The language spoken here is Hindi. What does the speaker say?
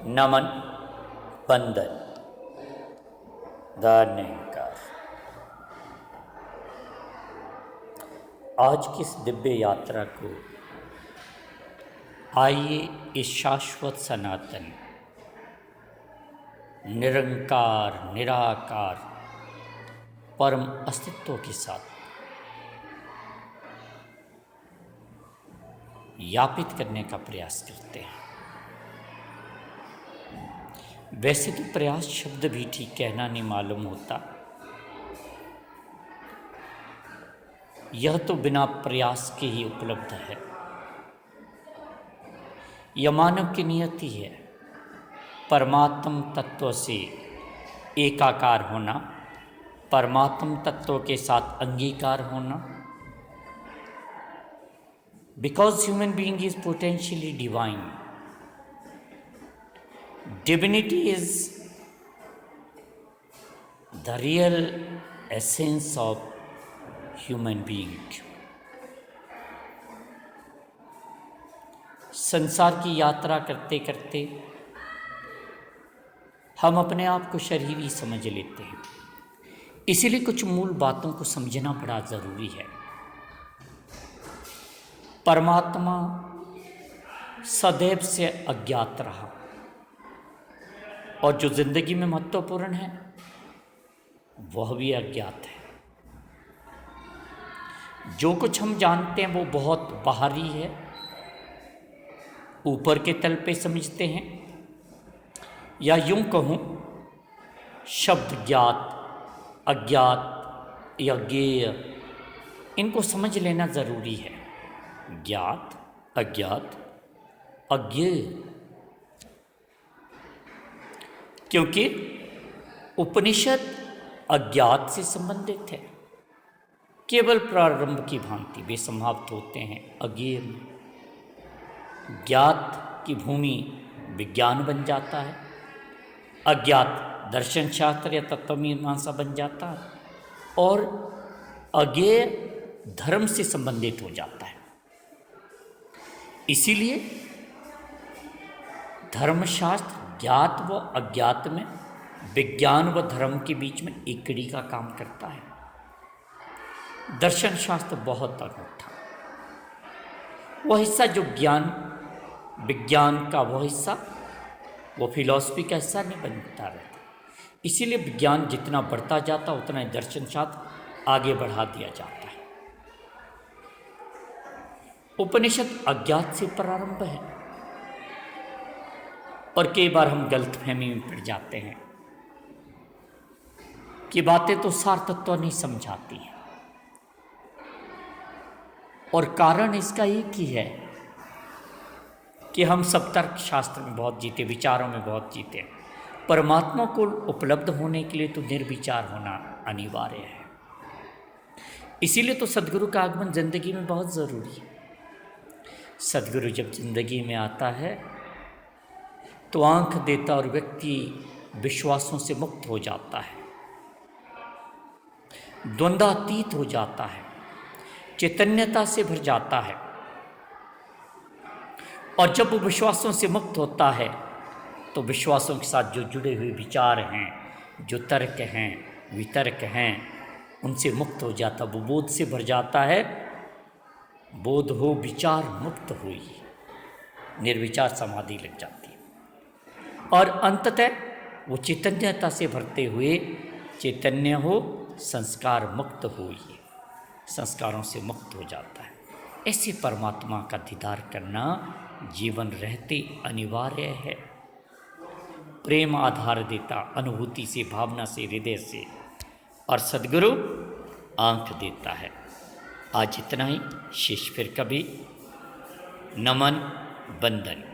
नमन, वंदन, धन्यकार। आज की इस दिव्य यात्रा को आइए इस शाश्वत सनातन निरंकार निराकार परम अस्तित्व के साथ यापित करने का प्रयास करते हैं। वैसे तो प्रयास शब्द भी ठीक कहना नहीं मालूम होता, यह तो बिना प्रयास के ही उपलब्ध है। यह मानव की नियति है, परमात्म तत्व से एकाकार होना, परमात्म तत्व के साथ अंगीकार होना। Because human being is potentially divine, divinity is the real essence of human being. संसार की यात्रा करते करते हम अपने आप को शरीरी समझ लेते हैं, इसीलिए कुछ मूल बातों को समझना बड़ा ज़रूरी है। परमात्मा सदैव से अज्ञात रहा और जो जिंदगी में महत्वपूर्ण है वह भी अज्ञात है। जो कुछ हम जानते हैं वो बहुत बाहरी है, ऊपर के तल पे समझते हैं, या यूं कहूँ शब्द ज्ञात, अज्ञात या ज्ञेय, इनको समझ लेना ज़रूरी है। ज्ञात, अज्ञात, अज्ञेय, क्योंकि उपनिषद अज्ञात से संबंधित है। केवल प्रारंभ की भांति वे समाप्त होते हैं अज्ञेय में। ज्ञात की भूमि विज्ञान बन जाता है, अज्ञात दर्शन शास्त्र या तत्वमीमांसा बन जाता है, और अज्ञेय धर्म से संबंधित हो जाता है। इसीलिए धर्मशास्त्र ज्ञात व अज्ञात में, विज्ञान व धर्म के बीच में एक कड़ी का काम करता है। दर्शन शास्त्र बहुत अनूठा, वह हिस्सा जो ज्ञान विज्ञान का, वह हिस्सा वो फिलॉसफी का हिस्सा नहीं बनता रहता। इसीलिए विज्ञान जितना बढ़ता जाता उतना ही दर्शन शास्त्र आगे बढ़ा दिया जाता है। उपनिषद अज्ञात से प्रारंभ है, और कई बार हम गलतफहमी में पड़ जाते हैं कि बातें तो सार तत्व नहीं समझाती हैं, और कारण इसका एक ही है कि हम सब तर्क शास्त्र में बहुत जीते, विचारों में बहुत जीते। परमात्मा को उपलब्ध होने के लिए तो निर्विचार होना अनिवार्य है। इसीलिए तो सदगुरु का आगमन जिंदगी में बहुत ज़रूरी है। सदगुरु जब जिंदगी में आता है तो आंख देता और व्यक्ति विश्वासों से मुक्त हो जाता है, द्वंद्वातीत हो जाता है, चैतन्यता से भर जाता है। और जब वो विश्वासों से मुक्त होता है तो विश्वासों के साथ जो जुड़े हुए विचार हैं, जो तर्क हैं, वितर्क हैं, उनसे मुक्त हो जाता, वो बोध से भर जाता है। बोध हो विचार मुक्त हुई, निर्विचार समाधि लग जाती है, और अंततः वो चैतन्यता से भरते हुए चैतन्य हो संस्कार मुक्त हुई, संस्कारों से मुक्त हो जाता है। ऐसे परमात्मा का दीदार करना जीवन रहते अनिवार्य है। प्रेम आधार देता, अनुभूति से, भावना से, हृदय से, और सद्गुरु आंख देता है। आज इतना ही, शेष फिर कभी। नमन, वंदन।